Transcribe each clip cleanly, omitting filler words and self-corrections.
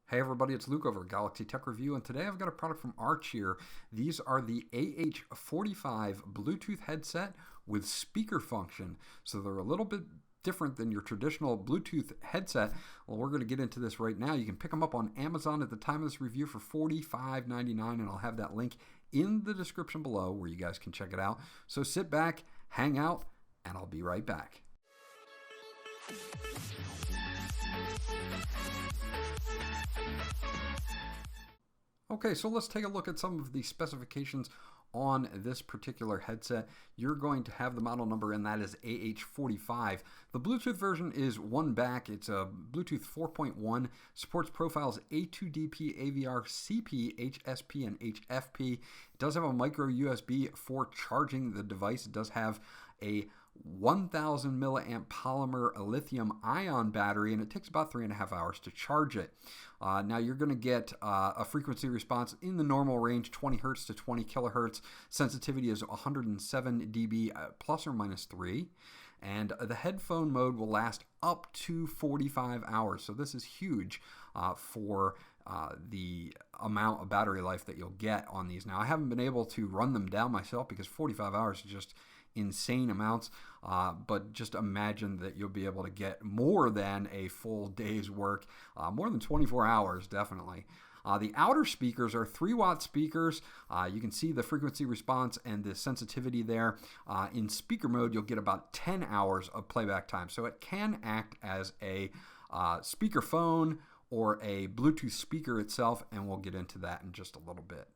Hey everybody, it's Luke over at Galaxy Tech Review, and today I've got a product from Archeer. These are the AH45 Bluetooth headset with speaker function. So they're a little bit different than your traditional Bluetooth headset. Well, we're going to get into this right now. You can pick them up on Amazon at the time of this review for $45.99, and I'll have that link in the description below where you guys can check it out. So sit back, hang out, and I'll be right back. Okay, so let's take a look at some of the specifications on this particular headset. You're going to have the model number, and that is AH45. The Bluetooth version is one back. It's a Bluetooth 4.1, supports profiles A2DP, AVR, CP, HSP, and HFP. It does have a micro USB for charging the device. It does have a 1000 milliamp polymer lithium ion battery, and it takes about 3.5 hours to charge it. Now you're going to get a frequency response in the normal range, 20 hertz to 20 kilohertz. Sensitivity is 107 dB plus or minus 3. And the headphone mode will last up to 45 hours. So this is huge for the amount of battery life that you'll get on these. Now I haven't been able to run them down myself because 45 hours is just insane amounts, but just imagine that you'll be able to get more than a full day's work, more than 24 hours definitely. The outer speakers are 3-watt speakers. You can see the frequency response and the sensitivity there. In speaker mode, you'll get about 10 hours of playback time. So it can act as a speakerphone or a Bluetooth speaker itself, and we'll get into that in just a little bit.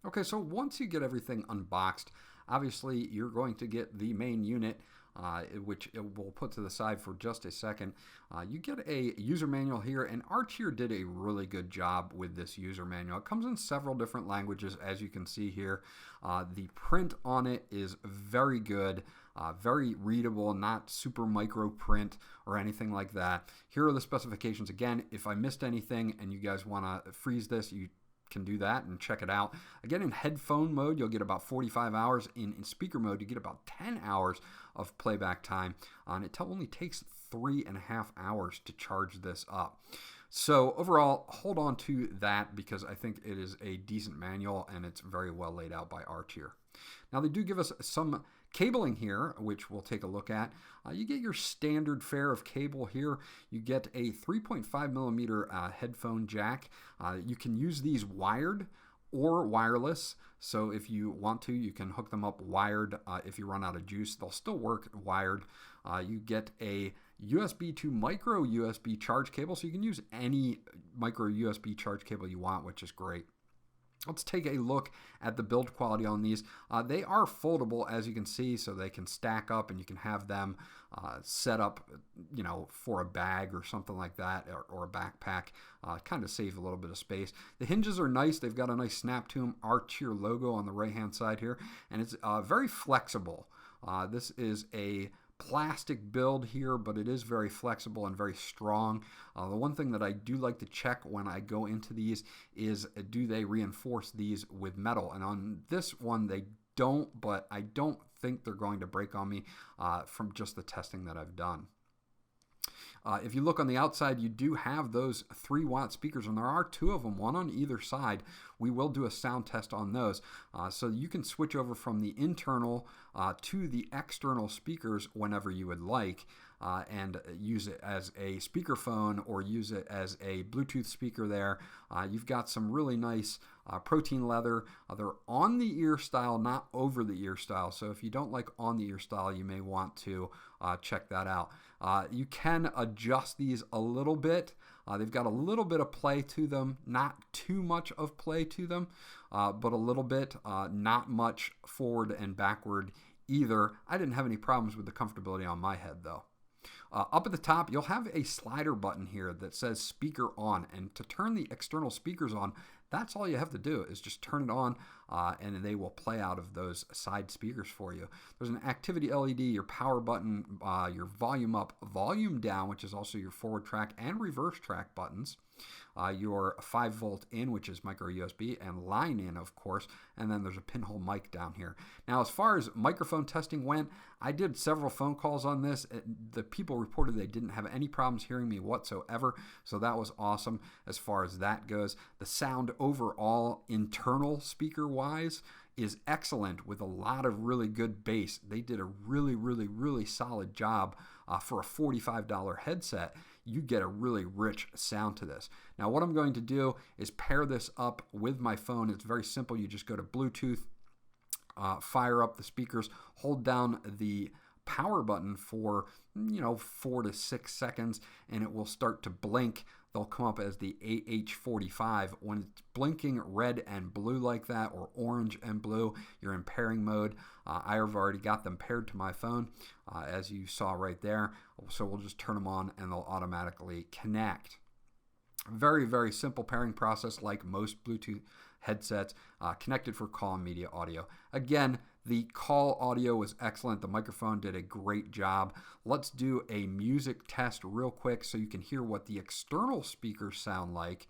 Okay, so once you get everything unboxed, obviously you're going to get the main unit, which we'll put to the side for just a second. You get a user manual here, and Archeer did a really good job with this user manual. It comes in several different languages, as you can see here. The print on it is very good, very readable, not super micro print or anything like that. Here are the specifications. Again, if I missed anything and you guys want to freeze this, you can do that and check it out. Again, in headphone mode, you'll get about 45 hours. In speaker mode, you get about 10 hours of playback time. And it only takes 3.5 hours to charge this up. So overall, hold on to that because I think it is a decent manual and it's very well laid out by Archeer. Now they do give us some cabling here, which we'll take a look at. You get your standard fare of cable here. You get a 3.5 millimeter headphone jack. You can use these wired or wireless. So if you want to, you can hook them up wired. If you run out of juice, they'll still work wired. You get a USB to micro USB charge cable. So you can use any micro USB charge cable you want, which is great. Let's take a look at the build quality on these. They are foldable, as you can see, so they can stack up and you can have them set up, you know, for a bag or something like that, or a backpack. Kind of save a little bit of space. The hinges are nice. They've got a nice snap to them. Archeer logo on the right-hand side here, and it's very flexible. This is a plastic build here, but it is very flexible and very strong. The one thing that I do like to check when I go into these is, do they reinforce these with metal? And on this one they don't, but I don't think they're going to break on me from just the testing that I've done. If you look on the outside, you do have those 3-watt speakers, and there are 2 of them, one on either side. We will do a sound test on those. So you can switch over from the internal to the external speakers whenever you would like, and use it as a speakerphone or use it as a Bluetooth speaker there. You've got some really nice protein leather. They're on the ear style, not over the ear style. So if you don't like on the ear style, you may want to check that out. You can adjust these a little bit. They've got a little bit of play to them, not too much of play to them, but a little bit, not much forward and backward either. I didn't have any problems with the comfortability on my head though. Up at the top, you'll have a slider button here that says speaker on, and to turn the external speakers on, that's all you have to do is just turn it on, and they will play out of those side speakers for you. There's an activity LED, your power button, your volume up, volume down, which is also your forward track and reverse track buttons. your 5-volt in, which is micro USB, and line in, of course, and then there's a pinhole mic down here. Now, as far as microphone testing went, I did several phone calls on this. The people reported they didn't have any problems hearing me whatsoever, so that was awesome as far as that goes. The sound overall, internal speaker-wise, is excellent with a lot of really good bass. They did a really solid job for a $45 headset. You get a really rich sound to this. Now, what I'm going to do is pair this up with my phone. It's very simple. You just go to Bluetooth, fire up the speakers, hold down the power button for 4 to 6 seconds, and it will start to blink. They'll come up as the AH45. When it's blinking red and blue like that, or orange and blue, you're in pairing mode. I have already got them paired to my phone, as you saw right there. So we'll just turn them on and they'll automatically connect. Very simple pairing process, like most Bluetooth headsets, connected for call and media audio. Again, the call audio was excellent. The microphone did a great job. Let's do a music test real quick so you can hear what the external speakers sound like.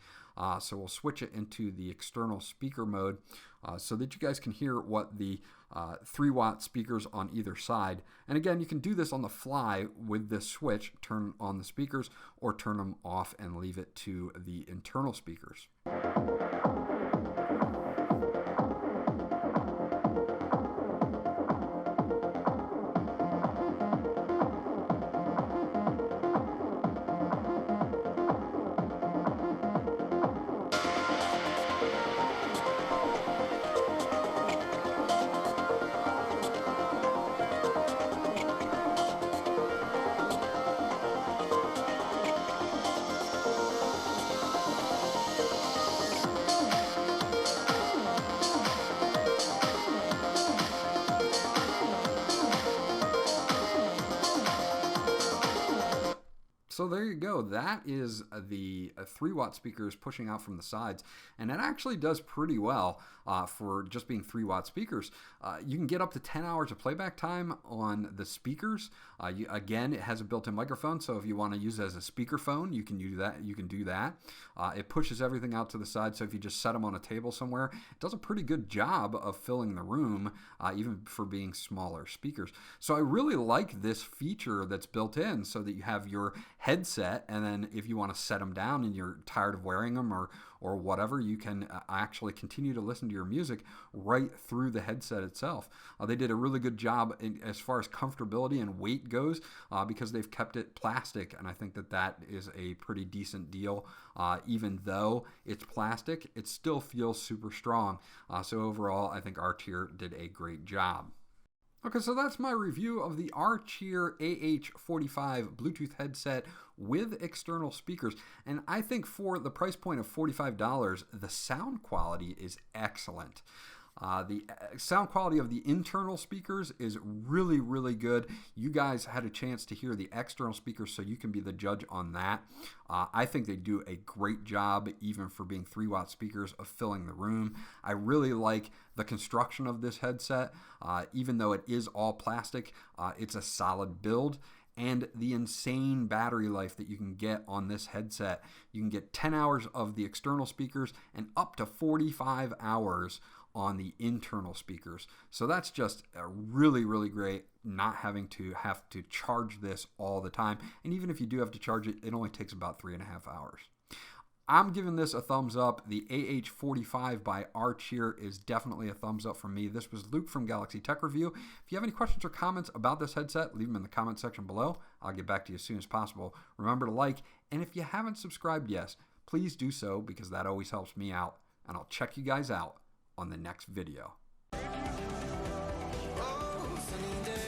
So we'll switch it into the external speaker mode so that you guys can hear what the 3-watt speakers on either side. And again, you can do this on the fly with this switch, turn on the speakers or turn them off and leave it to the internal speakers. So there you go. That is the 3-watt speakers pushing out from the sides, and it actually does pretty well for just being 3-watt speakers. You can get up to 10 hours of playback time on the speakers. Again, it has a built-in microphone, so if you want to use it as a speakerphone, you can do that. It pushes everything out to the side, so if you just set them on a table somewhere, it does a pretty good job of filling the room, even for being smaller speakers. So I really like this feature that's built in, so that you have your headset, and then if you want to set them down and you're tired of wearing them or whatever, you can actually continue to listen to your music right through the headset itself. They did a really good job as far as comfortability and weight goes, because they've kept it plastic, and I think that is a pretty decent deal. Even though it's plastic, it still feels super strong. So overall, I think Archeer did a great job. Okay, so that's my review of the Archeer AH45 Bluetooth headset with external speakers. And I think for the price point of $45, the sound quality is excellent. The sound quality of the internal speakers is really good. You guys had a chance to hear the external speakers, so you can be the judge on that. I think they do a great job, even for being 3-watt speakers, of filling the room. I really like the construction of this headset. Even though it is all plastic, it's a solid build. And the insane battery life that you can get on this headset. You can get 10 hours of the external speakers and up to 45 hours on the internal speakers. So that's just really great, not having to charge this all the time. And even if you do have to charge it, it only takes about 3.5 hours. I'm giving this a thumbs up. The AH45 by Archeer is definitely a thumbs up from me. This was Luke from Galaxy Tech Review. If you have any questions or comments about this headset, leave them in the comment section below. I'll get back to you as soon as possible. Remember to like, and if you haven't subscribed yet, please do so, because that always helps me out. And I'll check you guys out on the next video. Oh, sunny day.